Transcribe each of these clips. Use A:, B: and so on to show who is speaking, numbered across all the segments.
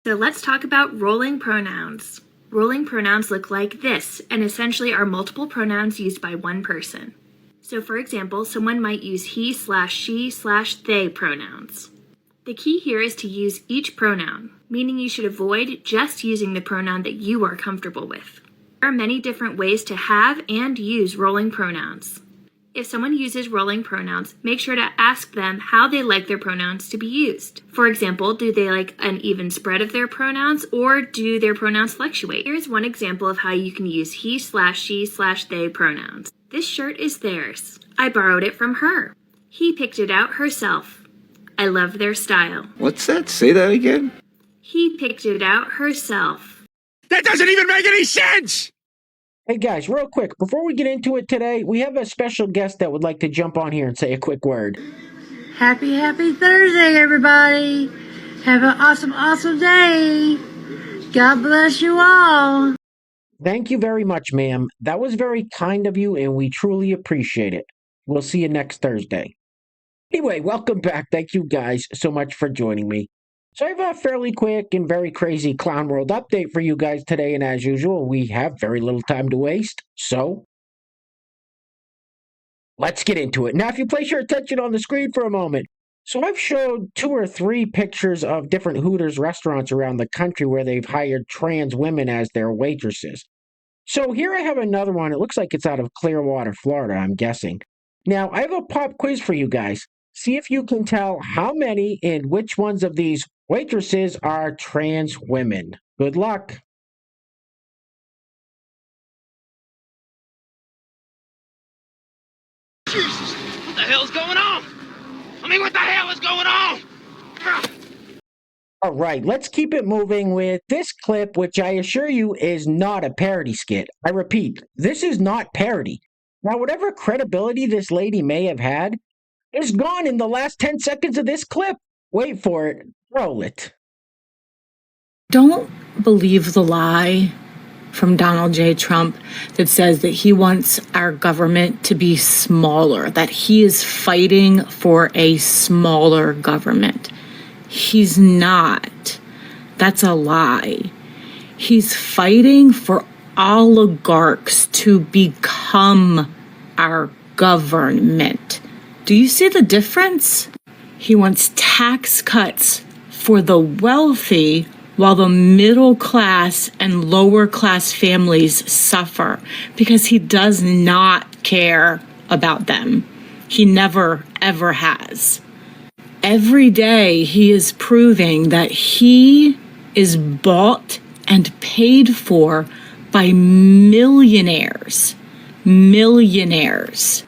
A: So let's talk about rolling pronouns. Rolling pronouns look like this and essentially are multiple pronouns used by one person. So for example, someone might use he/she/they pronouns. The key here is to use each pronoun, meaning you should avoid just using the pronoun that you are comfortable with. There are many different ways to have and use rolling pronouns. If someone uses rolling pronouns, make sure to ask them how they like their pronouns to be used. For example, do they like an even spread of their pronouns, or do their pronouns fluctuate? Here's one example of how you can use he/she/they pronouns. This shirt is theirs. I borrowed it from her. He picked it out herself. I love their style.
B: What's that? Say that again.
A: He picked it out herself.
B: That doesn't even make any sense!
C: Hey guys, real quick, before we get into it today, we have a special guest that would like to jump on here and say a quick word.
D: Happy Thursday, everybody. Have an awesome day. God bless you all.
C: Thank you very much, ma'am. That was very kind of you, and we truly appreciate it. We'll see you next Thursday. Anyway, welcome back. Thank you guys so much for joining me. So I have a fairly quick and very crazy Clown World update for you guys today, and as usual, we have very little time to waste, so let's get into it. Now, if you place your attention on the screen for a moment, so I've showed 2 or 3 pictures of different Hooters restaurants around the country where they've hired trans women as their waitresses. So here I have another one. It looks like it's out of Clearwater, Florida, I'm guessing. Now, I have a pop quiz for you guys. See if you can tell how many and which ones of these waitresses are trans women. Good luck.
E: Jesus, what the hell's going on? What the hell is going on?
C: All right, let's keep it moving with this clip, which I assure you is not a parody skit. I repeat, this is not parody. Now, whatever credibility this lady may have had is gone in the last 10 seconds of this clip. Wait for it. Roll it.
F: Don't believe the lie from Donald J. Trump that says that he wants our government to be smaller, that he is fighting for a smaller government. He's not. That's a lie. He's fighting for oligarchs to become our government. Do you see the difference? He wants tax cuts for the wealthy while the middle class and lower class families suffer because he does not care about them. He never, ever has. Every day he is proving that he is bought and paid for by millionaires. Millionaires.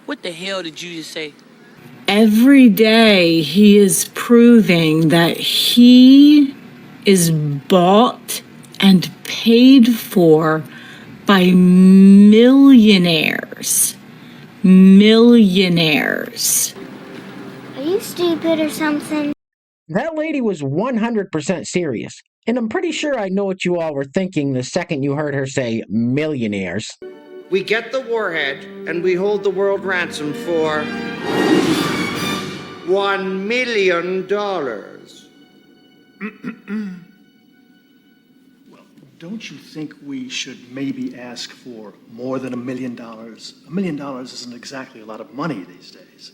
E: What the hell did you just say?
F: Every day he is proving that he is bought and paid for by millionaires. Millionaires.
G: Are you stupid or something?
C: That lady was 100% serious. And I'm pretty sure I know what you all were thinking the second you heard her say millionaires.
H: We get the warhead and we hold the world ransom for $1 million.
I: Well, don't you think we should maybe ask for more than $1 million? $1 million isn't exactly a lot of money these days.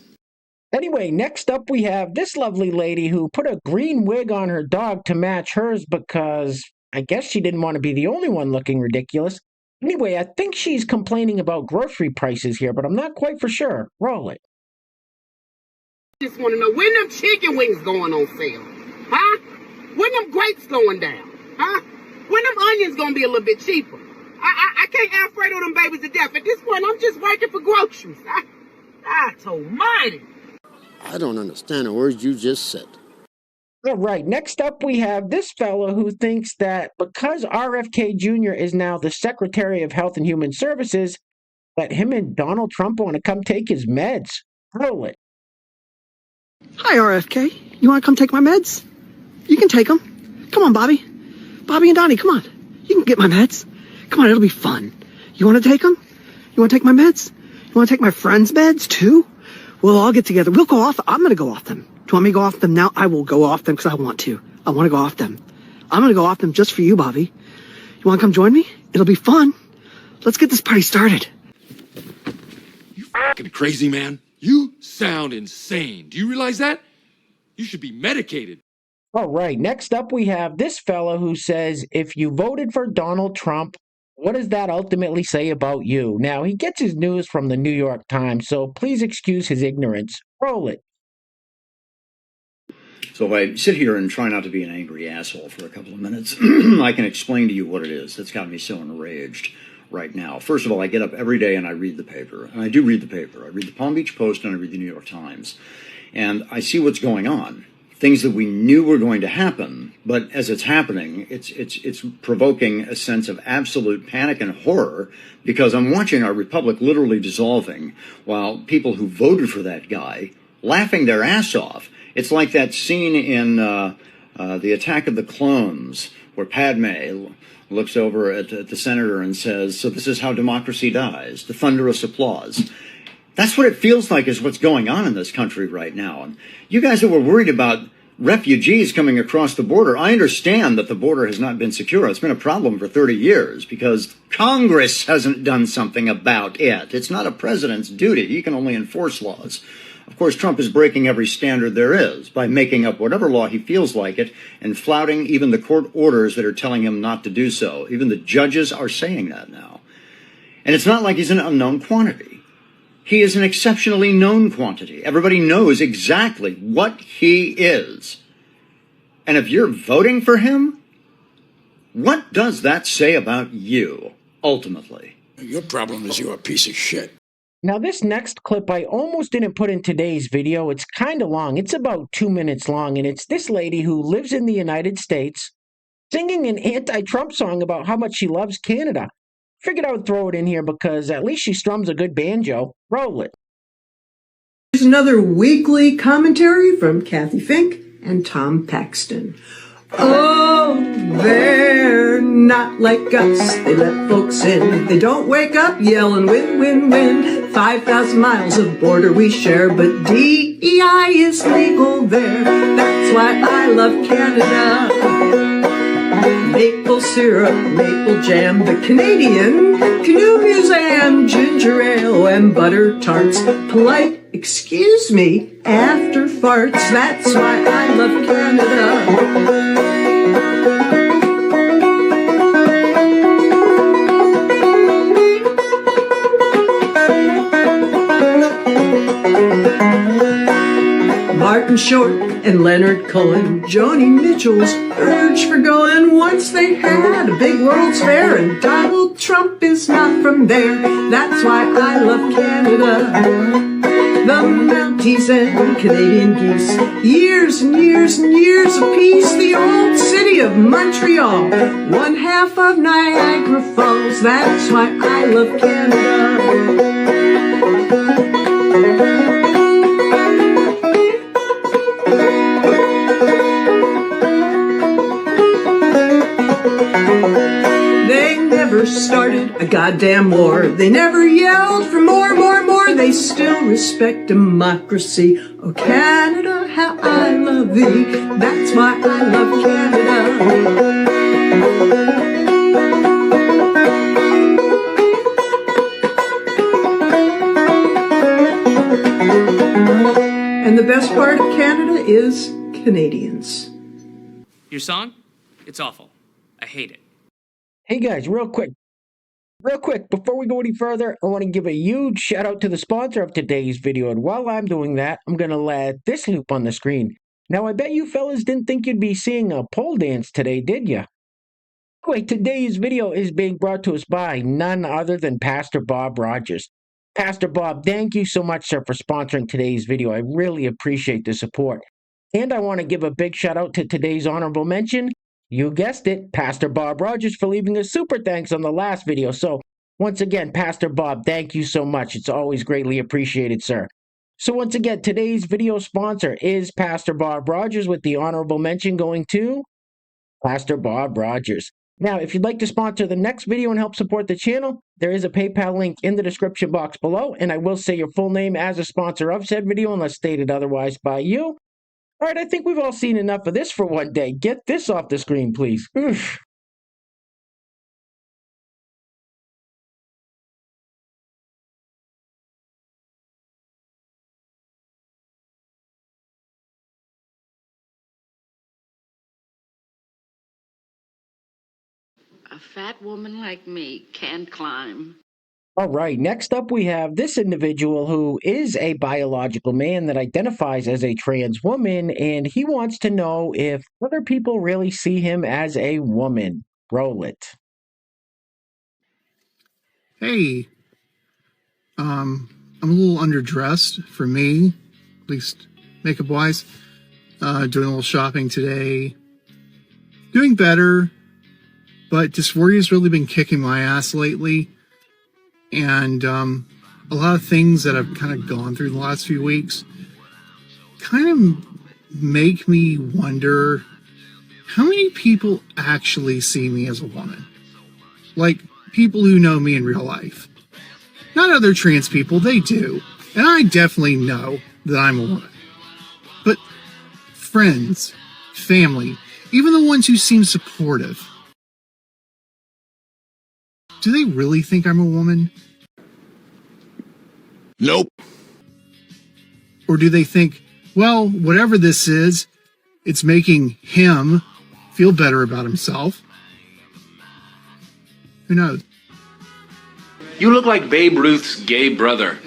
C: Anyway, next up we have this lovely lady who put a green wig on her dog to match hers because I guess she didn't want to be the only one looking ridiculous. Anyway, I think she's complaining about grocery prices here, but I'm not quite for sure. Roll it.
J: Just want to know when them chicken wings going on sale, huh? When them grapes going down, huh? When them onions gonna be a little bit cheaper? I can't Alfredo them babies to death. At this point, I'm just working for groceries. That's almighty.
K: I don't understand a word you just said.
C: All right, next up we have this fellow who thinks that because RFK Jr. is now the Secretary of Health and Human Services, that him and Donald Trump want to come take his meds. Roll it.
L: Hi, RFK. You want to come take my meds? You can take them. Come on, Bobby. Bobby and Donnie, come on. You can get my meds. Come on, it'll be fun. You want to take them? You want to take my meds? You want to take my friends' meds, too? We'll all get together. We'll go off. I'm going to go off them. Do you want me to go off them now? I will go off them because I want to. I want to go off them. I'm going to go off them just for you, Bobby. You want to come join me? It'll be fun. Let's get this party started.
M: You fucking crazy, man. You sound insane. Do you realize that? You should be medicated.
C: All right, next up we have this fella who says, if you voted for Donald Trump, what does that ultimately say about you? Now, he gets his news from the New York Times, so please excuse his ignorance. Roll it.
N: So if I sit here and try not to be an angry asshole for a couple of minutes, I can explain to you what it is that's got me so enraged right now. First of all, I get up every day and I read the paper. And I do read the paper. I read the Palm Beach Post and I read the New York Times. And I see what's going on. Things that we knew were going to happen, but as it's happening, it's provoking a sense of absolute panic and horror because I'm watching our republic literally dissolving while people who voted for that guy laughing their ass off. It's like that scene in The Attack of the Clones where Padme looks over at the senator and says, "So this is how democracy dies." The thunderous applause. That's what it feels like is what's going on in this country right now. And you guys that were worried about refugees coming across the border, I understand that the border has not been secure. It's been a problem for 30 years because Congress hasn't done something about it. It's not a president's duty. He can only enforce laws. Of course, Trump is breaking every standard there is by making up whatever law he feels like it and flouting even the court orders that are telling him not to do so. Even the judges are saying that now. And it's not like he's an unknown quantity. He is an exceptionally known quantity. Everybody knows exactly what he is. And if you're voting for him, what does that say about you, ultimately?
K: Your problem is you're a piece of shit.
C: Now, this next clip I almost didn't put in today's video. It's kind of long. It's about 2 minutes long, and it's this lady who lives in the United States singing an anti-Trump song about how much she loves Canada. Figured I would throw it in here because at least she strums a good banjo. Roll it.
O: Here's another weekly commentary from Kathy Fink and Tom Paxton. Oh, they're not like us. They let folks in. They don't wake up yelling win, win, win. 5,000 miles of border we share, but DEI is legal there. That's why I love Canada. Maple syrup, maple jam, the Canadian Canoe Museum, ginger ale and butter tarts. Polite, excuse me, after farts. That's why I love Canada. Martin Short and Leonard Cohen, Joni Mitchell's urge for going once they had a big World's Fair, and Donald Trump is not from there. That's why I love Canada. The Mounties and Canadian geese, years and years and years of peace. The old city of Montreal, one half of Niagara Falls. That's why I love Canada. Started a goddamn war. They never yelled for more, more, more. They still respect democracy. Oh, Canada, how I love thee. That's why I love Canada. And the best part of Canada is Canadians.
P: Your song? It's awful. I hate it.
C: Hey guys, real quick, before we go any further, I want to give a huge shout out to the sponsor of today's video. And while I'm doing that, I'm going to let this loop on the screen. Now, I bet you fellas didn't think you'd be seeing a pole dance today, did ya? Anyway, today's video is being brought to us by none other than Pastor Bob Rogers. Pastor Bob, thank you so much, sir, for sponsoring today's video. I really appreciate the support. And I want to give a big shout out to today's honorable mention. You guessed it, Pastor Bob Rogers, for leaving a super thanks on the last video. So, once again, Pastor Bob, thank you so much. It's always greatly appreciated, sir. So, once again, today's video sponsor is Pastor Bob Rogers, with the honorable mention going to Pastor Bob Rogers. Now, if you'd like to sponsor the next video and help support the channel, there is a PayPal link in the description box below, and I will say your full name as a sponsor of said video unless stated otherwise by you. All right, I think we've all seen enough of this for one day. Get this off the screen, please. Oof.
Q: A fat woman like me can't climb.
C: All right, next up we have this individual who is a biological man that identifies as a trans woman, and he wants to know if other people really see him as a woman. Roll it.
R: Hey, I'm a little underdressed for me, at least makeup-wise. Doing a little shopping today. Doing better, but dysphoria has really been kicking my ass lately. And a lot of things that I've kind of gone through the last few weeks kind of make me wonder how many people actually see me as a woman. Like, people who know me in real life. Not other trans people, they do. And I definitely know that I'm a woman. But friends, family, even the ones who seem supportive, do they really think I'm a woman?
K: Nope.
R: Or do they think, well, whatever this is, it's making him feel better about himself? Who knows?
S: You look like Babe Ruth's gay brother,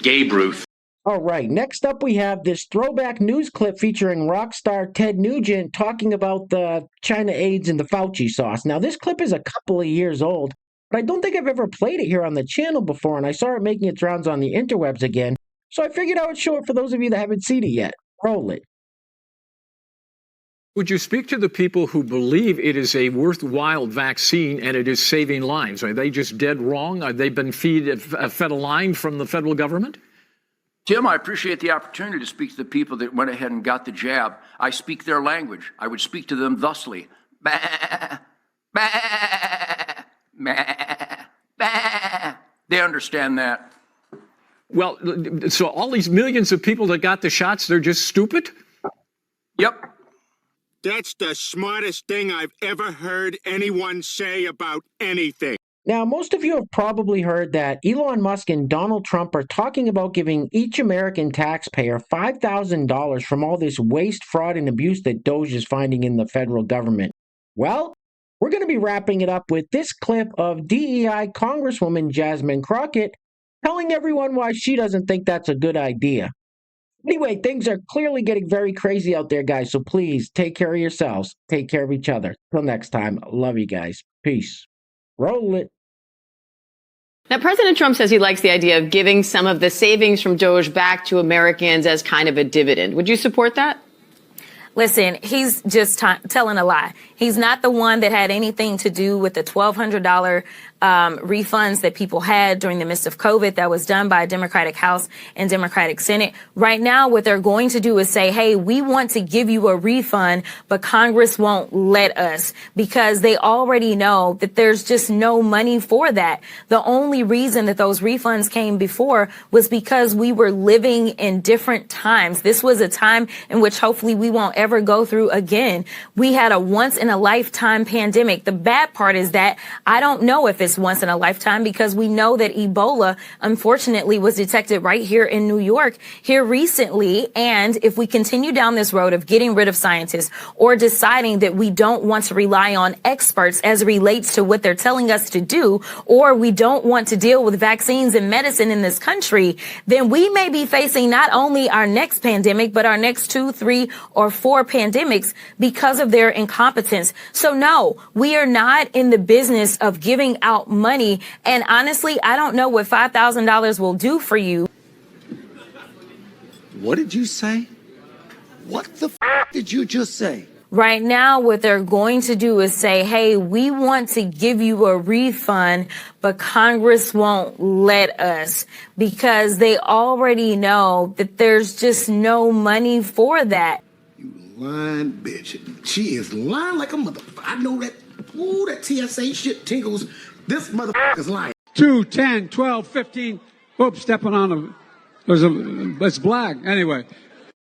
S: Gabe Ruth.
C: All right, next up we have this throwback news clip featuring rock star Ted Nugent talking about the China AIDS and the Fauci sauce. Now, this clip is a couple of years old, but I don't think I've ever played it here on the channel before, and I saw it making its rounds on the interwebs again, so I figured I would show it for those of you that haven't seen it yet. Roll it.
T: Would you speak to the people who believe it is a worthwhile vaccine and it is saving lives? Are they just dead wrong? Are they been fed a line from the federal government?
U: Tim, I appreciate the opportunity to speak to the people that went ahead and got the jab. I speak their language. I would speak to them thusly. Bah, bah, bah, bah. They understand that.
T: Well, so all these millions of people that got the shots, they're just stupid?
U: Yep.
B: That's the smartest thing I've ever heard anyone say about anything.
C: Now, most of you have probably heard that Elon Musk and Donald Trump are talking about giving each American taxpayer $5,000 from all this waste, fraud, and abuse that Doge is finding in the federal government. Well, we're going to be wrapping it up with this clip of DEI Congresswoman Jasmine Crockett telling everyone why she doesn't think that's a good idea. Anyway, things are clearly getting very crazy out there, guys, so please take care of yourselves. Take care of each other. Till next time, love you guys. Peace. Roll it.
V: Now, President Trump says he likes the idea of giving some of the savings from Doge back to Americans as kind of a dividend. Would you support that?
W: Listen, he's just telling a lie. He's not the one that had anything to do with the $1,200 refunds that people had during the midst of COVID that was done by a Democratic House and Democratic Senate. Right now, what they're going to do is say, hey, we want to give you a refund, but Congress won't let us because they already know that there's just no money for that. The only reason that those refunds came before was because we were living in different times. This was a time in which hopefully we won't ever go through again. We had a once in a lifetime pandemic. The bad part is that I don't know if it's once in a lifetime because we know that Ebola, unfortunately, was detected right here in New York here recently. And if we continue down this road of getting rid of scientists or deciding that we don't want to rely on experts as it relates to what they're telling us to do, or we don't want to deal with vaccines and medicine in this country, then we may be facing not only our next pandemic, but our next 2, 3, or 4 pandemics because of their incompetence. So no, we are not in the business of giving out money. And honestly, I don't know what $5,000 will do for you.
B: What did you say? What the f did you just say?
W: Right now, what they're going to do is say, hey, we want to give you a refund, but Congress won't let us because they already know that there's just no money for that.
B: Lying bitch. She is lying like a motherfucker. I know that. Ooh, that TSA shit tingles. This motherfucker's lying.
X: 2, 10, 12, 15. Oops, stepping on a. It's black. Anyway.